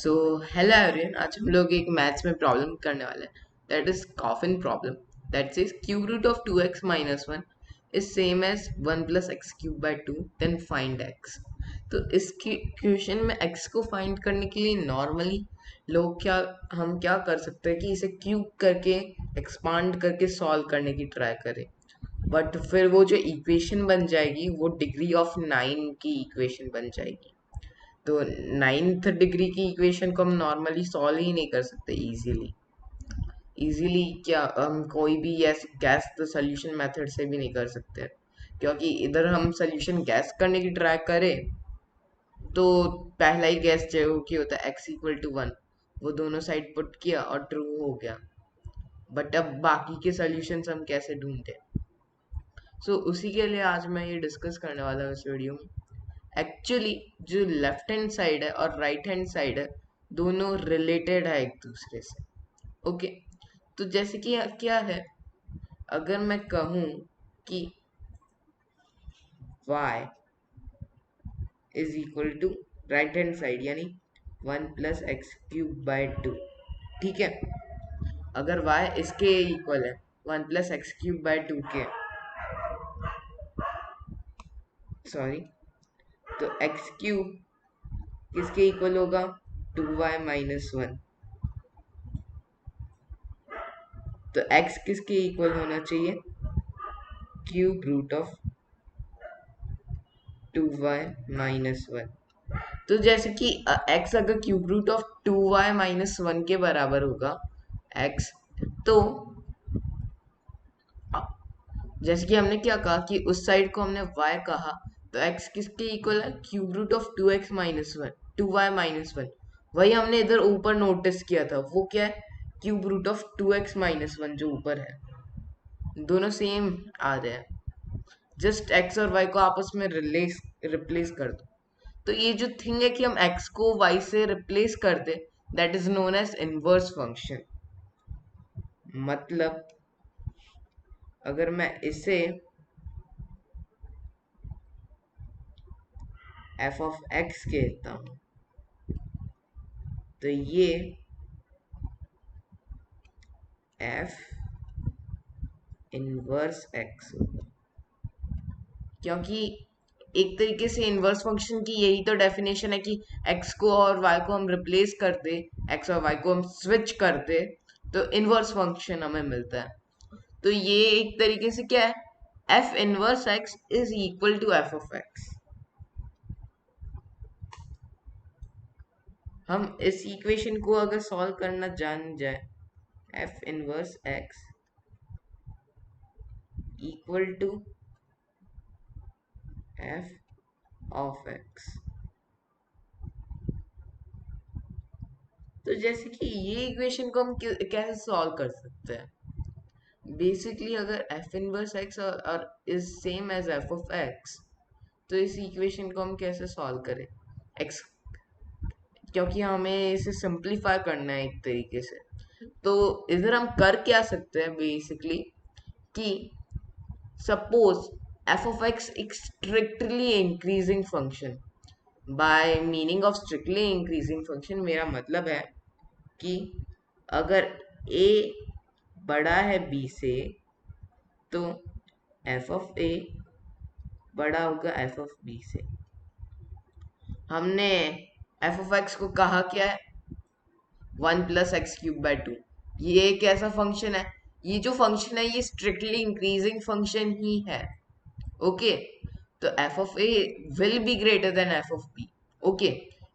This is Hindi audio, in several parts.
सो हेलो एवरीवन, आज हम लोग एक मैथ्स में प्रॉब्लम करने वाले हैं that is coffin problem that says cube root of 2x minus 1 is same as 1 plus x cube by 2 then find x। तो इस क्वेश्चन में x को फाइंड करने के लिए नॉर्मली लोग क्या कर सकते हैं कि इसे क्यूब करके एक्सपांड करके सॉल्व करने की ट्राई करें, बट फिर वो जो इक्वेशन बन जाएगी वो डिग्री ऑफ 9 की इक्वेशन बन जाएगी। तो नाइन्थ डिग्री की इक्वेशन को हम नॉर्मली सॉल्व ही नहीं कर सकते इजीली। इजीली क्या हम कोई भी ऐसे गैस द सॉल्यूशन मेथड से भी नहीं कर सकते, क्योंकि इधर हम सॉल्यूशन गैस करने की ट्राई करें तो पहला ही गैस जो कि होता है x इक्वल टू 1, वो दोनों साइड पुट किया और ट्रू हो गया। बट अब बाकी के सॉल्यूशंस हम कैसे ढूंढते? उसी के लिए आज मैं ये डिस्कस करने वाला हूँ इस वीडियो में। एक्चुअली जो लेफ्ट हैंड साइड है और राइट हैंड साइड है, दोनों रिलेटेड है एक दूसरे से। ओके, तो जैसे कि क्या है, अगर मैं कहूँ कि y is equal to right hand side यानी 1 प्लस एक्स क्यूब बाय 2, ठीक है। अगर y इसके इक्वल है 1 प्लस एक्स क्यूब बाय 2 के, सॉरी, तो एक्स क्यूब किसके इक्वल होगा? 2y minus 1। तो x किसके इक्वल होना चाहिए? Cube root of 2y minus 1। तो जैसे कि x अगर cube root of 2y minus 1 के बराबर होगा x, तो अ, जैसे कि हमने क्या कहा कि उस साइड को हमने y कहा, तो x किसके इक्वल है? Cube root of 2x minus 1, 2y minus 1। वही हमने इधर ऊपर नोटिस किया था, वो क्या है? Cube root of 2x minus 1 जो ऊपर है, दोनों सेम आ रहे हैं। जस्ट x और y को आपस में रिप्लेस कर दो। तो ये जो थिंग है कि हम x को y से रिप्लेस कर दे, that is known as inverse function. मतलब अगर मैं इसे f ऑफ x कहता हूं, तो ये f इनवर्स x होगा, क्योंकि एक तरीके से इनवर्स फंक्शन की यही तो डेफिनेशन है कि x को और y को हम रिप्लेस कर दे, x और y को हम स्विच कर दे, तो इनवर्स फंक्शन हमें मिलता है। तो ये एक तरीके से क्या है? f inverse x is equal to f of x। हम इस इक्वेशन को अगर सॉल्व करना जान जाए, f inverse x equal to f of x, तो जैसे कि ये इक्वेशन को हम कैसे सॉल्व कर सकते हैं? बेसिकली अगर f इनवर्स x और is same as f of x, तो इस इक्वेशन को हम कैसे सॉल्व करें? x, क्योंकि हमें इसे सिंप्लीफाई करना है एक तरीके से। तो इधर हम कर क्या सकते हैं बेसिकली कि सपोज f of x एक strictly increasing function. By meaning of strictly increasing function मेरा मतलब है कि अगर a बड़ा है b से, तो f of a बड़ा होगा f of b से। हमने f of x को कहा क्या है? 1 प्लस एक्स क्यूब बाय 2। ये एक ऐसा फंक्शन है, ये जो फंक्शन है ये स्ट्रिक्टली इंक्रीजिंग फंक्शन ही है। ओके, तो f of a will be greater than f of b। Okay,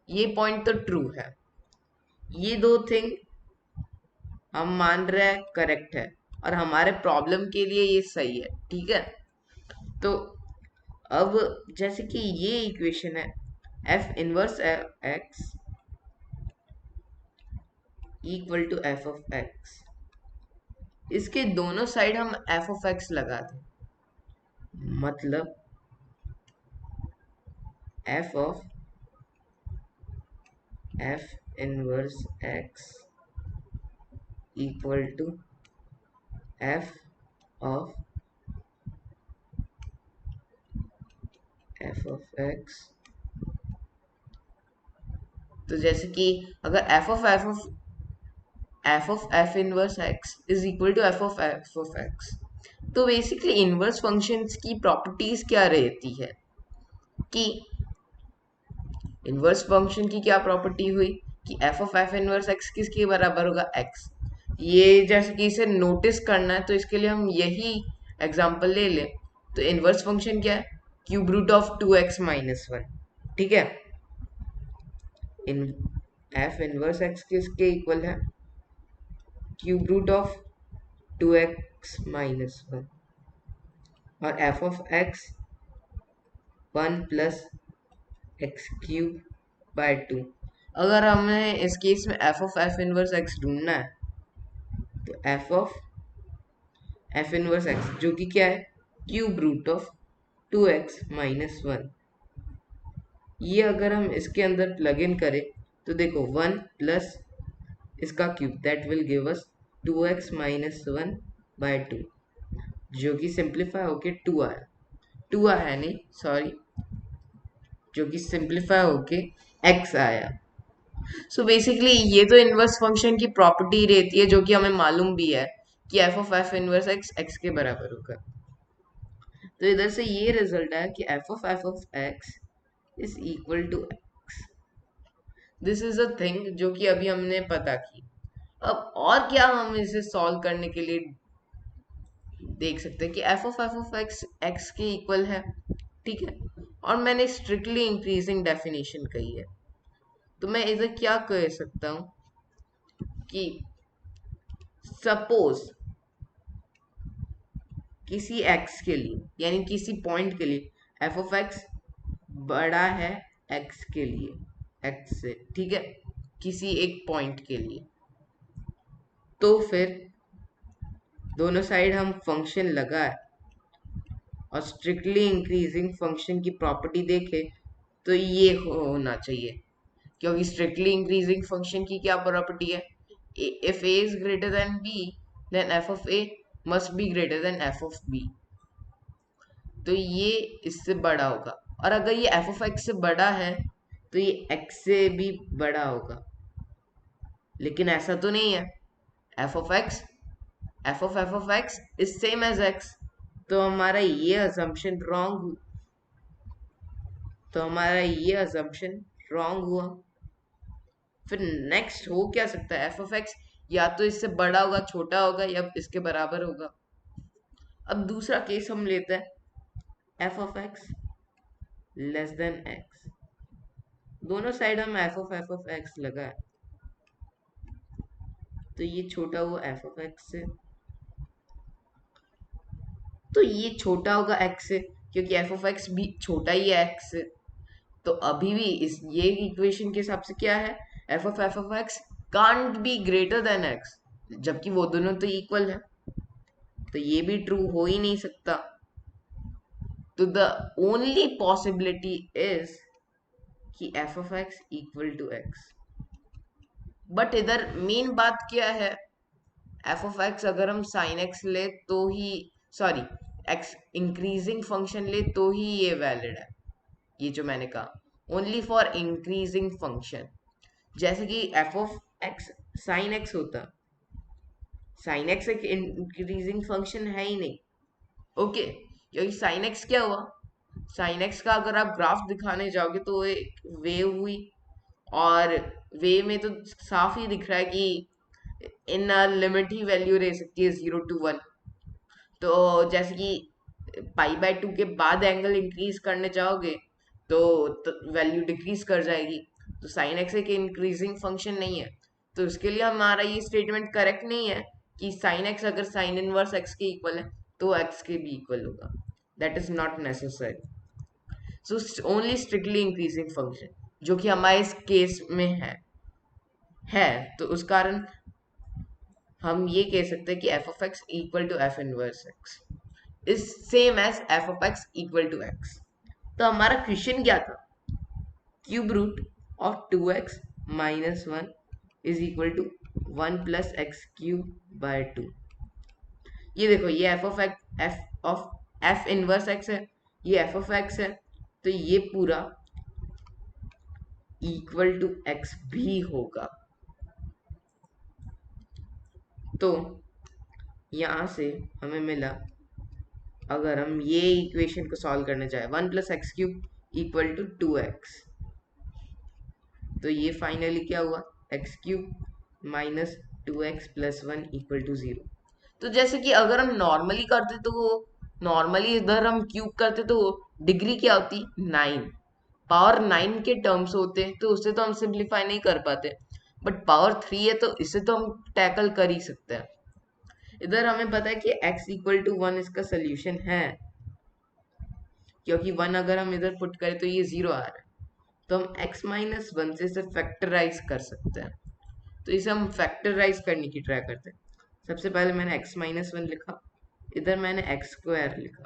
ये पॉइंट तो ट्रू है, ये दो थिंग हम मान रहे हैं करेक्ट है, और हमारे प्रॉब्लम के लिए ये सही है, ठीक है। तो अब जैसे कि ये इक्वेशन है f inverse x equal to f of x, इसके दोनों साइड हम f ऑफ x लगा दें, मतलब f of f inverse x equal to f of f of x तो जैसे कि अगर F inverse X is equal to F of X, तो बेसिकली इनवर्स फंक्शंस की प्रॉपर्टीज क्या रहती है कि इनवर्स फंक्शन की क्या प्रॉपर्टी हुई कि एफ इनवर्स एक्स किसके बराबर होगा, एक्स। ये जैसे कि इसे नोटिस करना है तो इसके लिए हम यही एग्जांपल ले लें। तो इनवर्स फंक्शन क्या है, क्यूब रूट ऑफ 2x-1। ठीक है, इन एफ इनवर्स एक्स किसके इक्वल है, क्यूब रूट ऑफ 2x-1, और एफ ऑफ एक्स 1+x³ अगर हमें इस केस में एफ इनवर्स एक्स ढूंढना है तो एफ इनवर्स एक्स जो कि क्या है, क्यूब रूट ऑफ 2x-1, ये अगर हम इसके अंदर प्लग इन करें तो देखो 1 प्लस इसका cube that will give us 2x-1/2, जो कि सिंप्लीफाई होके 2 आया, 2 आया नहीं सॉरी, जो कि सिंप्लीफाई होके x आया। सो बेसिकली ये तो इनवर्स फंक्शन की प्रॉपर्टी रहती है जो कि हमें मालूम भी है कि एफ इनवर्स एक्स एक्स के बराबर होगा। तो इधर से ये रिजल्ट है कि F of X is equal to X. This is a thing जो कि अभी हमने पता की। अब और क्या हम इसे सॉल्व करने के लिए देख सकते हैं कि एफ ऑफ एक्स एक्स के इक्वल है, ठीक है, और मैंने स्ट्रिक्टली इंक्रीजिंग डेफिनेशन कही है। तो मैं इधर क्या कह सकता हूँ कि सपोज किसी x के लिए यानी किसी पॉइंट के लिए एफ ऑफ एक्स बड़ा है x के लिए, x से, ठीक है, किसी एक पॉइंट के लिए, तो फिर दोनों साइड हम फंक्शन लगाए और स्ट्रिक्टली इंक्रीजिंग फंक्शन की प्रॉपर्टी देखे तो ये होना चाहिए, क्योंकि स्ट्रिक्टली इंक्रीजिंग फंक्शन की क्या प्रॉपर्टी है, if a is greater than b then f of a must be greater than f of b। तो ये इससे बड़ा होगा, और अगर ये f of x से बड़ा है तो ये x से भी बड़ा होगा, लेकिन ऐसा तो नहीं है। f of x f of x is same as x, तो हमारा ये असम्पशन रॉन्ग, तो हमारा ये असम्पशन रॉन्ग हुआ। फिर नेक्स्ट हो क्या सकता है, एफ ऑफ एक्स या तो इससे बड़ा होगा, छोटा होगा, या इसके बराबर होगा। अब दूसरा केस हम लेते हैं F of x less than x, दोनों साइड हम एफ ऑफ एक्स लगाए तो ये छोटा हुआ एफ ऑफ एक्स से, तो ये छोटा होगा एक्स से क्योंकि एफ ऑफ एक्स भी छोटा ही है एक्स से। तो अभी भी इस ये इक्वेशन के हिसाब से क्या है, F of x can't be greater then x, जबकि वो दोनों तो इक्वल है, तो ये भी ट्रू हो ही नहीं सकता। तो द ओनली पॉसिबिलिटी इज कि F of X equal to X. But इधर मेन बात क्या है, एफ ऑफ एक्स अगर हम साइन एक्स ले तो ही, सॉरी, एक्स इंक्रीजिंग फंक्शन ले तो ही ये वैलिड है, ये जो मैंने कहा ओनली फॉर इंक्रीजिंग फंक्शन। जैसे कि F of x sine x होता, साइन एक्स एक इंक्रीजिंग फंक्शन है ही नहीं, ओके, क्योंकि साइन एक्स क्या हुआ, साइन एक्स का अगर आप ग्राफ दिखाने जाओगे तो एक वेव हुई, और वेव में तो साफ ही दिख रहा है कि इन लिमिट ही वैल्यू रह सकती है 0 to 1। तो जैसे कि π/2 के बाद एंगल इंक्रीज करने जाओगे तो वैल्यू डिक्रीज कर जाएगी। तो साइन एक्स एक इंक्रीजिंग फंक्शन नहीं है, तो उसके लिए हमारा ये स्टेटमेंट करेक्ट नहीं है कि साइन एक्स अगर साइन इनवर्स एक्स के इक्वल है तो एक्स के भी इक्वल होगा, that is not necessary. So only strictly increasing function जो कि हमारे इस केस में है, तो उस कारण हम ये कह सकते हैं कि F of X equal to F inverse X is same as F of X equal to X. तो हमारा क्वेश्चन क्या था, cube root of 2x-1 is equal to 1+x³ ये देखो ये एफ इनवर्स एक्स है, ये एफ ऑफ एक्स है, तो ये पूरा इक्वल टू एक्स भी होगा। तो यहां से हमें मिला, अगर हम ये इक्वेशन को सॉल्व करना चाहें, 1 + x³ इक्वल टू 2x, तो ये फाइनली क्या हुआ, x³ minus 2x + 1 equal to 0। तो जैसे कि अगर हम नॉर्मली करते तो वो, नॉर्मली इधर हम क्यूब करते तो डिग्री क्या होती, 9, पावर 9 के टर्म्स होते, तो उसे तो हम सिंप्लीफाई नहीं कर पाते, बट पावर 3 है तो इसे तो हम टैकल कर ही सकते हैं। इधर हमें पता है कि x इक्वल टू 1 इसका सोल्यूशन है, क्योंकि 1 अगर हम इधर पुट करें तो ये 0 आ रहा है, तो हम x - 1 से इसे फैक्टराइज कर सकते हैं। तो इसे हम फैक्टराइज करने की ट्राई करते हैं। सबसे पहले मैंने x - 1 लिखा, इधर मैंने x² लिखा,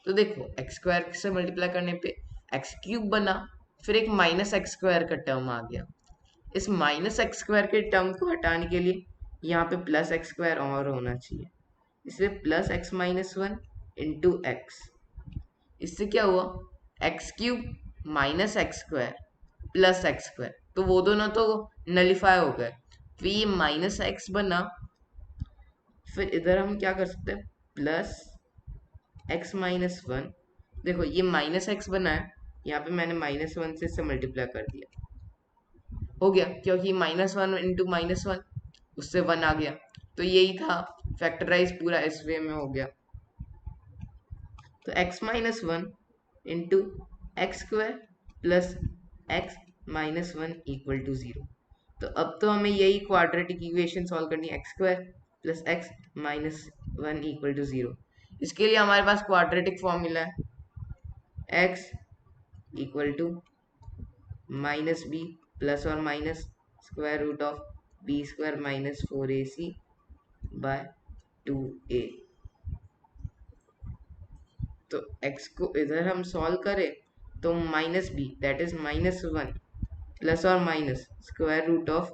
तो देखो x² से मल्टीप्लाई करने पे x³ बना, फिर एक -x² का टर्म आ गया। इस -x² के टर्म को हटाने के लिए यहाँ पे +x² और होना चाहिए, इसलिए +x - 1 इंटू एक्स। इससे क्या हुआ, x³ -x² +x², तो वो दोनों तो नलीफाई हो गए, फिर ये -x बना, फिर इधर हम क्या कर सकते हैं, +x - 1, देखो ये -x बना है, यहाँ पे मैंने -1 से इसे मल्टीप्लाई कर दिया, हो गया, क्योंकि -1 इंटू -1 उससे 1 आ गया, तो यही था, फैक्टराइज पूरा इस वे में हो गया। तो x - 1 into x² plus x - 1 equal to 0। तो अब तो हमें यही क्वाड्रेटिक इक्वेशन सॉल्व करनी है, x² plus x - 1 equal to 0। इसके लिए हमारे पास क्वाड्रेटिक फॉर्मूला है, x equal to -b plus और minus square root of b² - 4ac by 2a। तो x को इधर हम सॉल्व करें तो -b दैट इज -1 प्लस और minus square root of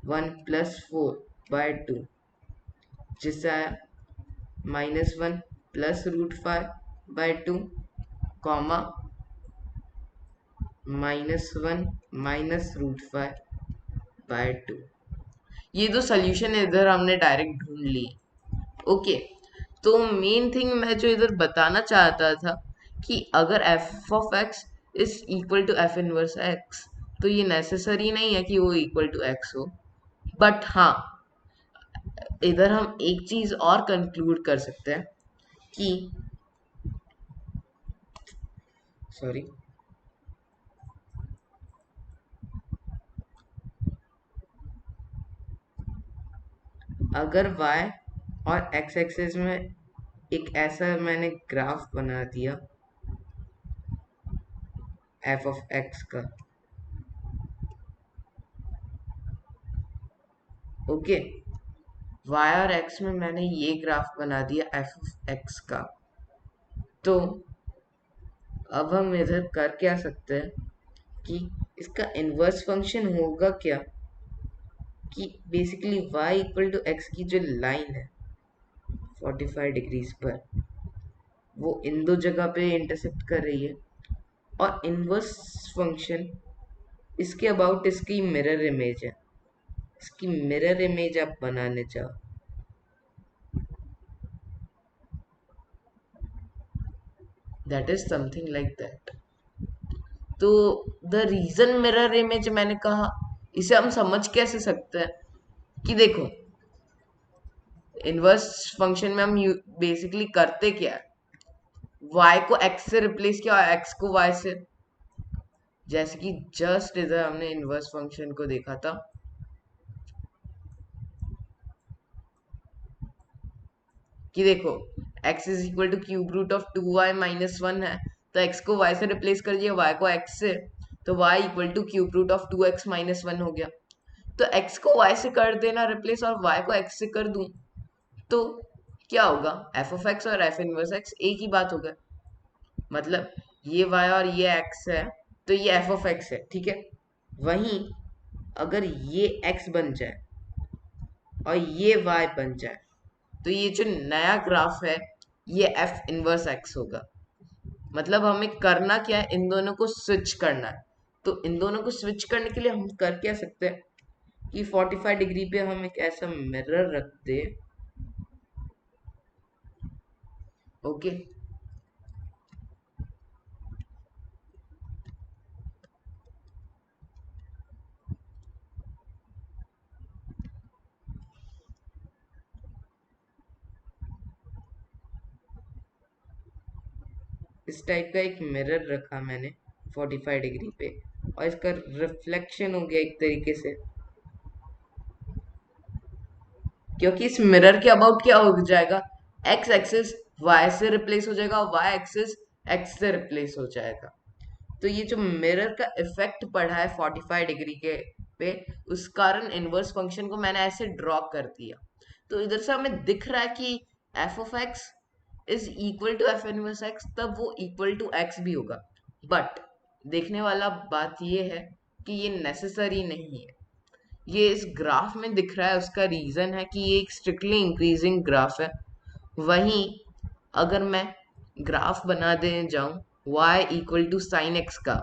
1 + 4 by 2, जिससे आया -1 plus √5 by 2 comma -1 minus √5 by 2। ये तो सोल्यूशन इधर हमने डायरेक्ट ढूंढ लिए। ओके, तो मेन थिंग मैं जो इधर बताना चाहता था कि अगर f(x) is equal to f inverse x, तो ये नेसेसरी नहीं है कि वो इक्वल टू x हो, बट हाँ इधर हम एक चीज और कंक्लूड कर सकते हैं कि, सॉरी, अगर y और x एक्सिस में एक ऐसा मैंने ग्राफ बना दिया f(x) का, ओके, y और x में मैंने ये ग्राफ बना दिया f(x) का, तो अब हम इधर कर क्या सकते हैं कि इसका इनवर्स फंक्शन होगा क्या, कि basically y equal to x की जो लाइन है 45 डिग्रीज पर, वो इन दो जगह पे इंटरसेक्ट कर रही है, और इनवर्स फंक्शन इसके अबाउट इसकी मिरर इमेज है, इसकी मिरर इमेज आप बनाने चाहो, that is something like that. तो द रीजन मिरर इमेज मैंने कहा, इसे हम समझ कैसे सकते हैं कि देखो इनवर्स फंक्शन में हम बेसिकली करते क्या है, y को x से रिप्लेस किया और x को y से, जैसे कि जस्ट इधर हमने इनवर्स फंक्शन को देखा था, कि देखो x is equal to cube root of 2y - 1 है, तो x को y से रिप्लेस कर दिया, y को x से, तो y equal to cube root of 2x - 1 हो गया। तो x को y से कर देना रिप्लेस और y को x से कर दूं, तो क्या होगा, f(x) और f इनवर्स x एक ही बात होगा, मतलब ये y और ये x है, तो ये f(x) है, ठीक है। वहीं अगर ये x बन जाए और ये y बन जाए, तो ये जो नया ग्राफ है ये f इनवर्स x होगा। मतलब हमें करना क्या है, इन दोनों को स्विच करना है, तो इन दोनों को स्विच करने के लिए हम कर क्या सकते हैं कि 45 डिग्री पे हम एक ऐसा मिरर रख दे। ओके, इस टाइप का एक मिरर रखा मैंने 45 डिग्री पे, और इसका रिफ्लेक्शन हो गया एक तरीके से, क्योंकि इस मिरर के अबाउट क्या हो जाएगा, एक्स एक्सिस वाई से रिप्लेस हो जाएगा और वाई एक्सिस एक्स से रिप्लेस हो जाएगा। तो ये जो मिरर का इफेक्ट पड़ा है 45 डिग्री के पे, उस कारण इनवर्स फंक्शन को मैंने ऐसे ड्रॉ कर दिया। तो इधर से हमें दिख रहा है कि F of X is equal to F inverse X, तब वो इक्वल टू एक्स भी होगा। बट देखने वाला बात ये है कि ये नेसेसरी नहीं है। ये इस ग्राफ में दिख रहा है, उसका रीजन है कि ये एक स्ट्रिक्टली इंक्रीजिंग ग्राफ है। वहीं अगर मैं ग्राफ बना दे जाऊं y equal to sine X का,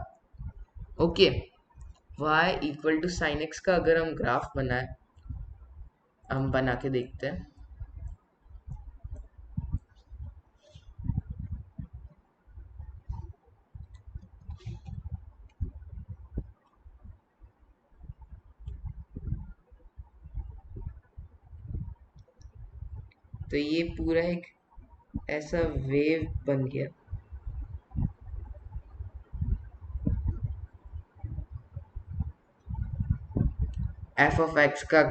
okay, y equal to sine X का अगर हम ग्राफ बनाए, हम बना के देखते हैं। तो ये पूरा एक ऐसा वेव बन गया। एफ ऑफ एक्स का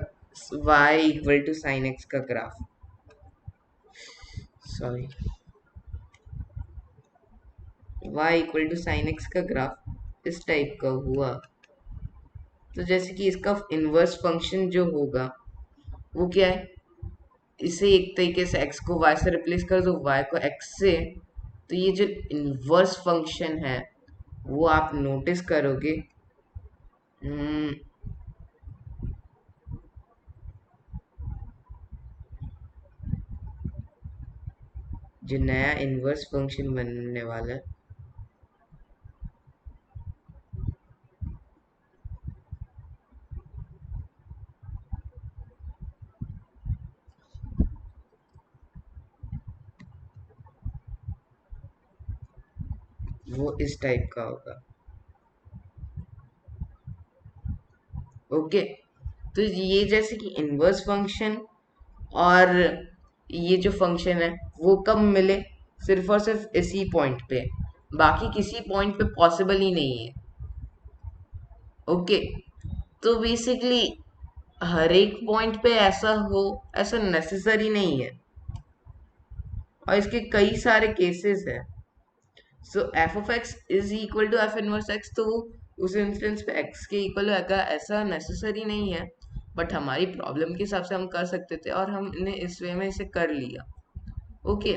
y equal to sine X का graph, sorry, y equal to sine X का ग्राफ इस टाइप का हुआ। तो जैसे कि इसका इनवर्स फंक्शन जो होगा वो क्या है, इसे एक तरीके से x को y से रिप्लेस कर दो, y को x से। तो ये जो इनवर्स फंक्शन है वो आप नोटिस करोगे, हम्म, जो नया इनवर्स फंक्शन बनने वाला है, वो इस टाइप का होगा। ओके, तो ये जैसे कि इनवर्स फंक्शन और ये जो फंक्शन है वो कब मिले, सिर्फ और सिर्फ इसी पॉइंट पे, बाकी किसी पॉइंट पे पॉसिबल ही नहीं है। ओके, तो बेसिकली हर एक पॉइंट पे ऐसा हो, ऐसा नेसेसरी नहीं है, और इसके कई सारे केसेस हैं। So F of X is equal to F inverse X, तो उस इंस्टेंस पे एक्स के इक्वल होगा ऐसा नेसेसरी नहीं है, बट हमारी प्रॉब्लम के हिसाब से हम कर सकते थे और हमने इस वे में इसे कर लिया। ओके,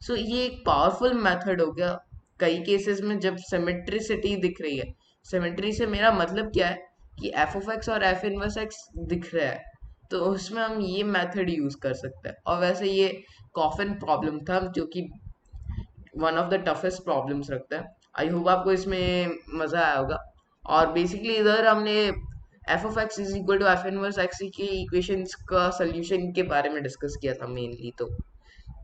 सो ये एक पावरफुल मेथड हो गया कई केसेस में जब सिमेट्रिसिटी दिख रही है। सिमेट्री से मेरा मतलब क्या है कि एफ ऑफ एक्स और एफ इनवर्स एक्स दिख रहा है, तो उसमें हम ये मेथड यूज कर सकते हैं। और वैसे ये कॉफिन प्रॉब्लम था जो कि one of the toughest problems रखता है। आई होप आपको इसमें मजा आया होगा। और बेसिकली इधर हमने F of X is equal to F inverse X के इक्वेशंस का सोल्यूशन के बारे में डिस्कस किया था मेनली। तो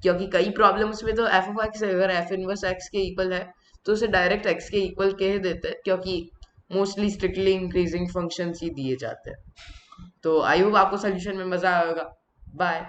क्योंकि कई प्रॉब्लम्स में तो एफ ऑफ एक्स अगर एफ इनवर्स एक्स के इक्वल है तो उसे डायरेक्ट एक्स के इक्वल कह देते हैं, क्योंकि मोस्टली स्ट्रिक्टली इंक्रीजिंग फंक्शंस ही दिए जाते हैं। तो आई होप आपको सोल्यूशन में मजा आएगा। बाय।